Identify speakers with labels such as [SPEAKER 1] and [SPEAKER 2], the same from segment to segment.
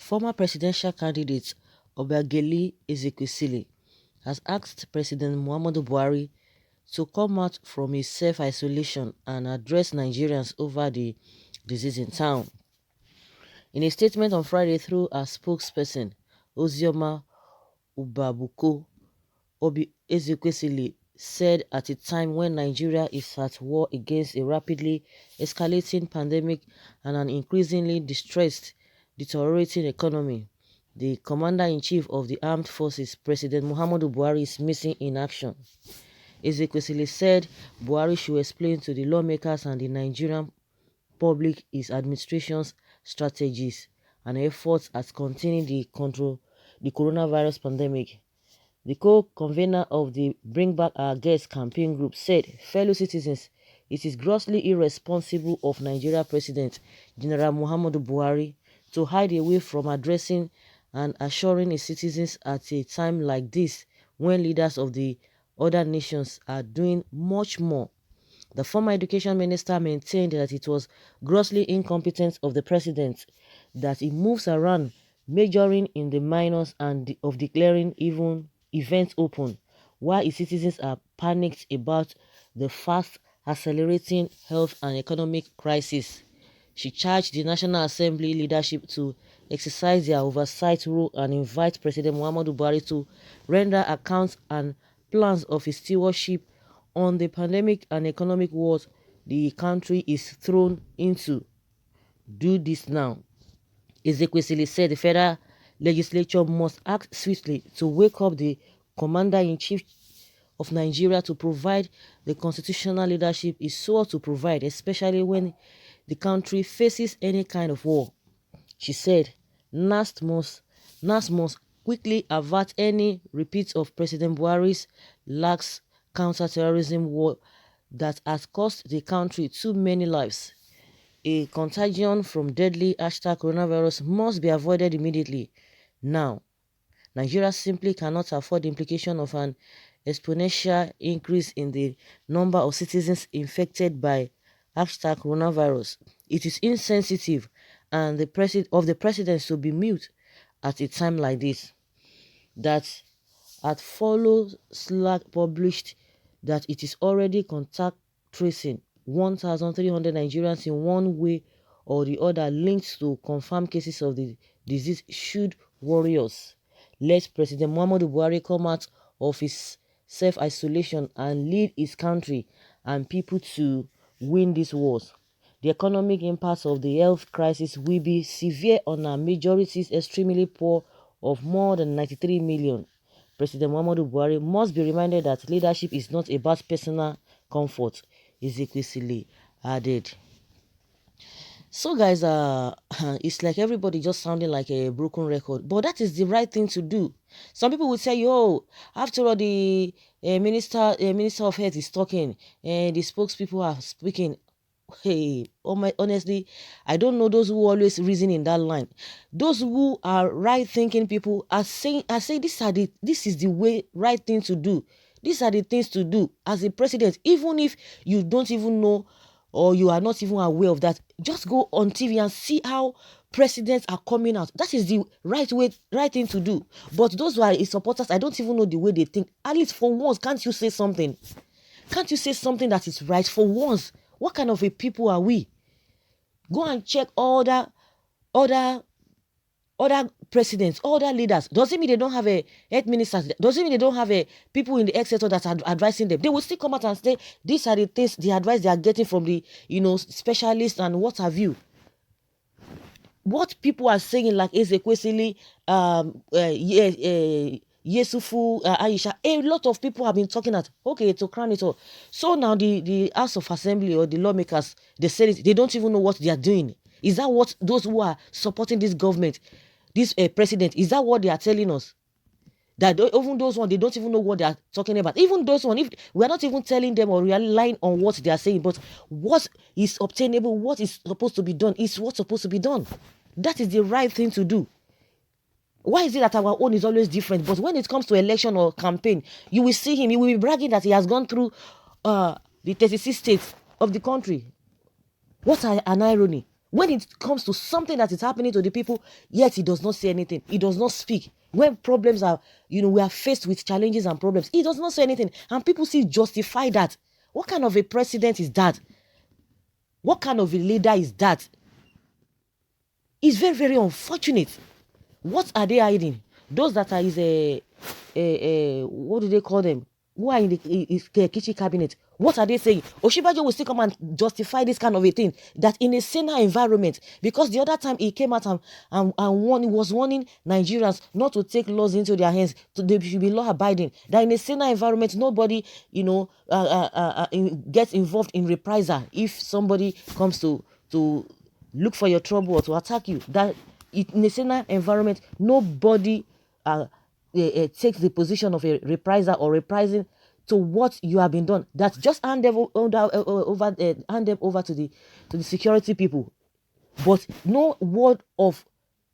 [SPEAKER 1] Former presidential candidate Ezekwesili has asked President Muhammadu Buhari to come out from his self-isolation and address Nigerians over the disease in town. In a statement on Friday through a spokesperson, Ozioma Ubabuko, Ezekwesili said at a time when Nigeria is at war against a rapidly escalating pandemic and an increasingly distressed, deteriorating economy, the Commander-in-Chief of the Armed Forces, President Muhammadu Buhari, is missing in action. Ezekwesili said Buhari should explain to the lawmakers and the Nigerian public his administration's strategies and efforts at containing the coronavirus pandemic. The co-convener of the Bring Back Our Guests campaign group said, "Fellow citizens, it is grossly irresponsible of Nigeria President General Muhammadu Buhari to hide away from addressing and assuring his citizens at a time like this when leaders of the other nations are doing much more." The former education minister maintained that it was grossly incompetent of the president that he moves around majoring in the minors and of declaring even events open, while his citizens are panicked about the fast accelerating health and economic crisis. She charged the National Assembly leadership to exercise their oversight role and invite President Muhammadu Buhari to render accounts and plans of his stewardship on the pandemic and economic wars the country is thrown into. Do this now. Ezekwesili said the federal legislature must act swiftly to wake up the Commander-in-Chief of Nigeria to provide the constitutional leadership is sure to provide, especially when the country faces any kind of war. She said, NAS must quickly avert any repeat of President Buhari's lax counter-terrorism war that has cost the country too many lives. A contagion from deadly #coronavirus must be avoided immediately. Now, Nigeria simply cannot afford the implication of an exponential increase in the number of citizens infected by #coronavirus. It is insensitive and the president should be mute at a time like this. That at Follow Slack published that it is already contact tracing 1,300 Nigerians in one way or the other linked to confirmed cases of the disease should worry us. Let President Muhammadu Buhari come out of his self-isolation and lead his country and people to win these wars. The economic impact of the health crisis will be severe on our majorities extremely poor of more than 93 million. President Muhammadu Buhari must be reminded that leadership is not about personal comfort, Ezekwesili added. So guys, it's like everybody just sounding like a broken record, but that is the right thing to do. Some people would say, yo, after all, the minister of health is talking and the spokespeople are speaking. Hey, honestly, I don't know those who always reason in that line. Those who are right-thinking people are saying, this is the way right thing to do. These are the things to do as a president, even if you don't even know or you are not even aware of that. Just go on TV and see how presidents are coming out. That is the right thing to do. But those who are his supporters, I don't even know the way they think. At least for once, can't you say something? Can't you say something that is right for once? What kind of a people are we? Go and check other presidents, other leaders. Doesn't mean they don't have a health ministers. Doesn't mean they don't have a people in the health sector that are advising them. They will still come out and say these are the things, the advice they are getting from the specialists and what have you. What people are saying, like Ezekwesili, Yesufu, Aisha, a lot of people have been talking that, okay, to crown it all. So now the House of Assembly or the lawmakers, they say it, they don't even know what they are doing. Is that what those who are supporting this government, this president, is that what they are telling us? That even those ones, they don't even know what they are talking about. Even those ones, if we are not even telling them or relying on what they are saying, but what is obtainable, what is supposed to be done, is what's supposed to be done. That is the right thing to do. Why is it that our own is always different? But when it comes to election or campaign, you will see him, he will be bragging that he has gone through the 36 states of the country. What an irony. When it comes to something that is happening to the people, yet he does not say anything. He does not speak. When problems are, we are faced with challenges and problems, he does not say anything. And people still justify that. What kind of a president is that? What kind of a leader is that? It's very, very unfortunate. What are they hiding? Those that are what do they call them? Who are in the kitchen cabinet? What are they saying? Oshibajo will still come and justify this kind of a thing, that in a saner environment, because the other time he came out and was warning Nigerians not to take laws into their hands, they should be law abiding, that in a saner environment nobody gets involved in reprisal if somebody comes to look for your trouble or to attack you, that in a saner environment nobody takes the position of a reprisal or reprising to what you have been done. That just hand them over to the security people, but no word of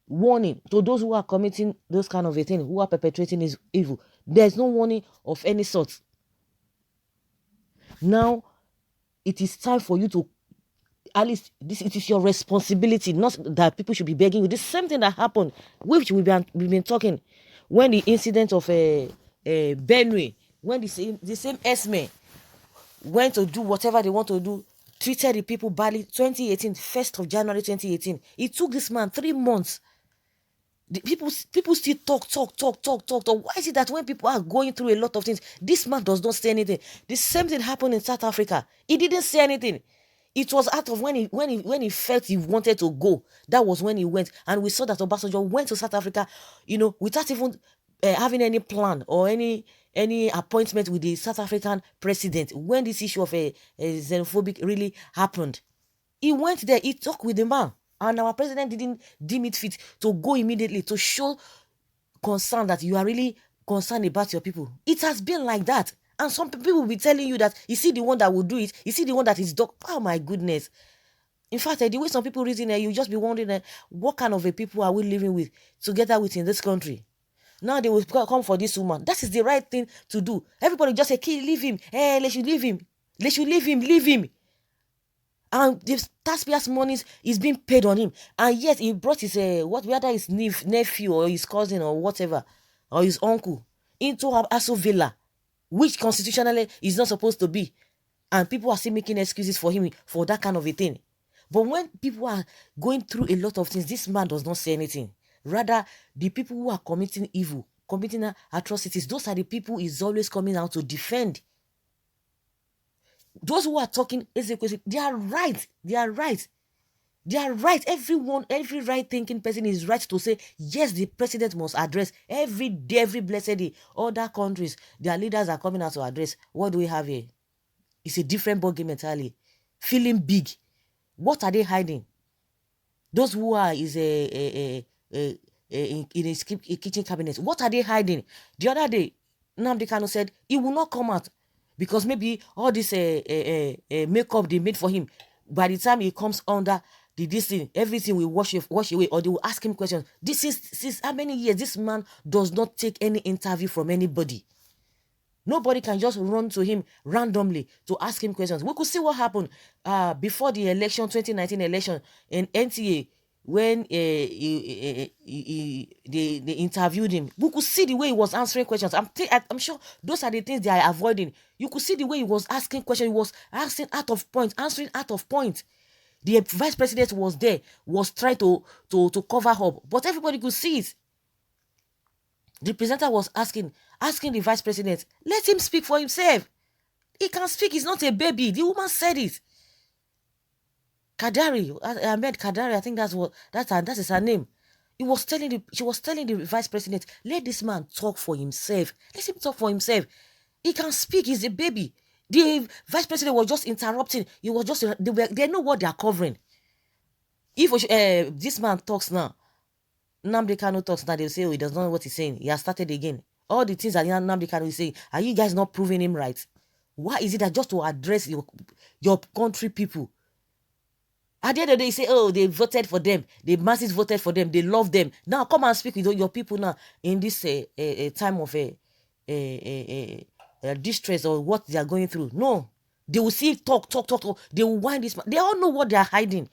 [SPEAKER 1] warning to those who are committing those kind of a thing, who are perpetrating this evil. There's no warning of any sort. Now it is time for you to, at least it is your responsibility, not that people should be begging you. The same thing that happened, which we've been talking, when the incident of Benue, when the same Esme went to do whatever they want to do, treated the people badly. 2018, 1st of January 2018, it took this man 3 months. The people still talk. Why is it that when people are going through a lot of things, this man does not say anything? The same thing happened in South Africa. He didn't say anything. It was out of when he felt he wanted to go. That was when he went. And we saw that Obasanjo went to South Africa, without even having any plan or any appointment with the South African president. When this issue of a xenophobic really happened, he went there, he talked with the man. And our president didn't deem it fit to go immediately to show concern that you are really concerned about your people. It has been like that. And some people will be telling you that, you see the one that will do it, you see the one that is dog. Oh my goodness. In fact, the way some people reason, you just be wondering, what kind of a people are we living with, together with in this country? Now they will come for this woman. That is the right thing to do. Everybody just say, leave him. Hey, they should leave him. They should leave him. And the taxpayers' money is being paid on him. And yet he brought his, whether his nephew or his cousin or whatever, or his uncle, into Aso Villa, which constitutionally is not supposed to be. And people are still making excuses for him for that kind of a thing. But when people are going through a lot of things, this man does not say anything. Rather, the people who are committing evil, committing atrocities, those are the people he's always coming out to defend. Those who are talking, they are right. Everyone, every right-thinking person is right to say, yes, the president must address every day, every blessed day. Other countries, their leaders are coming out to address. What do we have here? It's a different ballgame entirely. Feeling big. What are they hiding? Those who are in his kitchen cabinet, what are they hiding? The other day, Nnamdi Kanu said he will not come out because maybe all this makeup they made for him, by the time he comes under this thing, everything will wash away, or they will ask him questions. This is since how many years this man does not take any interview from anybody. Nobody can just run to him randomly to ask him questions. We could see what happened before the election, 2019 election in NTA, when they interviewed him. We could see the way he was answering questions. I'm sure those are the things they are avoiding. You could see the way he was asking questions. He was asking out of point, answering out of point. The vice president was there, was trying to cover up, but everybody could see it. The presenter was asking the vice president, let him speak for himself. He can speak. He's not a baby. The woman said it. Kadari, Ahmed Kadari, I think that is her name. She was telling the vice president, let this man talk for himself. Let him talk for himself. He can speak. He's a baby. The vice president was just interrupting. He was just, they know what they are covering. If this man talks now, Nnamdi Kanu talks now, they'll say, oh, he does not know what he's saying. He has started again. All the things that Nnamdi Kanu is saying, are you guys not proving him right? Why is it that just to address your country people? At the end of the day, you say, oh, they voted for them. The masses voted for them. They love them. Now, come and speak with your people now in this time of distress or what they are going through. No. They will see talk. They will wind this man. They all know what they are hiding.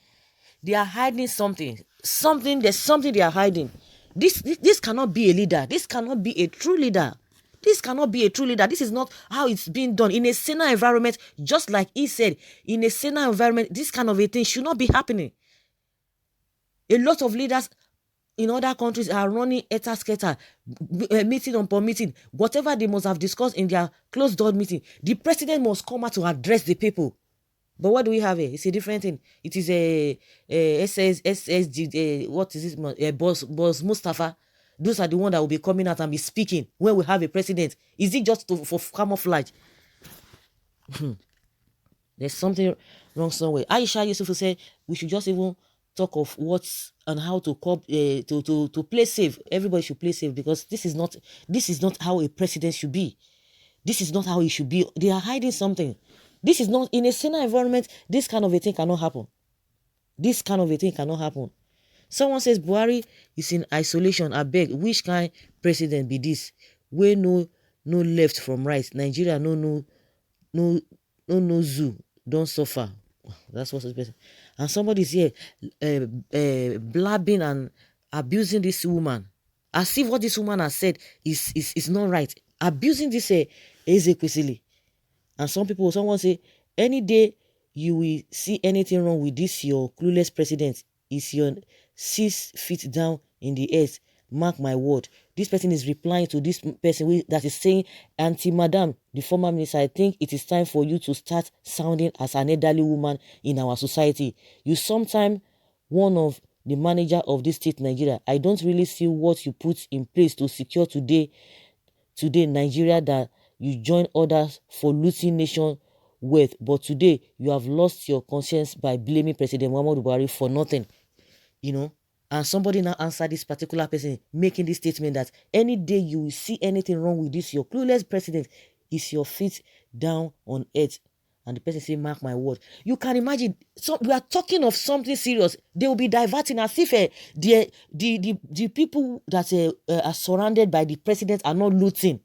[SPEAKER 1] they are hiding something. There's something they are hiding. This cannot be a leader. This cannot be a true leader. This cannot be a true leader. This is not how it's being done. In a saner environment, just like he said, in a saner environment, this kind of a thing should not be happening. A lot of leaders in other countries are running eta-sketa, meeting upon meeting. Whatever they must have discussed in their closed-door meeting, the president must come out to address the people. But what do we have here? It's a different thing. It is a SSG, what is this? Boss Mustafa. Those are the ones that will be coming out and be speaking when we have a president. Is it just for camouflage? There's something wrong somewhere. Aisha Yusuf said we should just even talk of what's and how to to play safe. Everybody should play safe, because this is not how a president should be. This is not how he should be. They are hiding something. This is not in a saner environment. This kind of a thing cannot happen. This kind of a thing cannot happen. Someone says Buhari is in isolation. I beg, which kind president be this? We no left from right. Nigeria no zoo. Don't suffer. That's what's supposed. And somebody's here blabbing and abusing this woman, as if what this woman has said is not right. Abusing this Ezekwesili. And someone say, any day you will see anything wrong with this your clueless president, is your 6 feet down in the earth. Mark my word. This person is replying to this person that is saying, Auntie Madam, the former minister, I think it is time for you to start sounding as an elderly woman in our society. You sometime one of the manager of this state, Nigeria. I don't really see what you put in place to secure today Nigeria, that you join others for looting nation wealth. But today, you have lost your conscience by blaming President Muhammadu Buhari for nothing. You know? And somebody now answered this particular person, making this statement that any day you will see anything wrong with this, your clueless president, is your feet down on earth. And the person said, mark my word. You can imagine, so we are talking of something serious. They will be diverting as if the people that are surrounded by the president are not looting.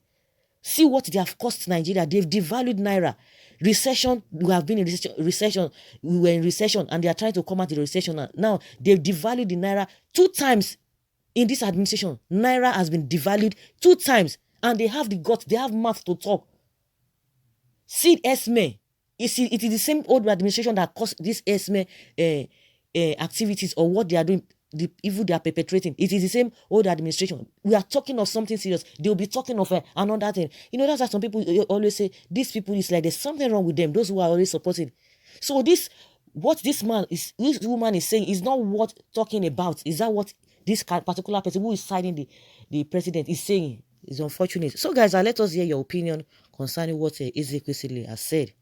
[SPEAKER 1] See what they have cost Nigeria. They've devalued Naira. Recession, we have been in recession. We were in recession and they are trying to come out of the recession. Now, they've devalued the Naira 2 times in this administration. Naira has been devalued 2 times and they have the guts, they have mouth to talk. See Esme. It is the same old administration that caused this Esme activities, or what they are doing, the evil they are perpetrating. It is the same old administration. We are talking of something serious. They will be talking of another thing. You know, that's why some people always say, these people is like there's something wrong with them, those who are always supporting. So what this woman is saying is not worth talking about. Is that what this particular person who is citing the president is saying? Is unfortunate. So guys, let us hear your opinion concerning what Ezekwesili has said.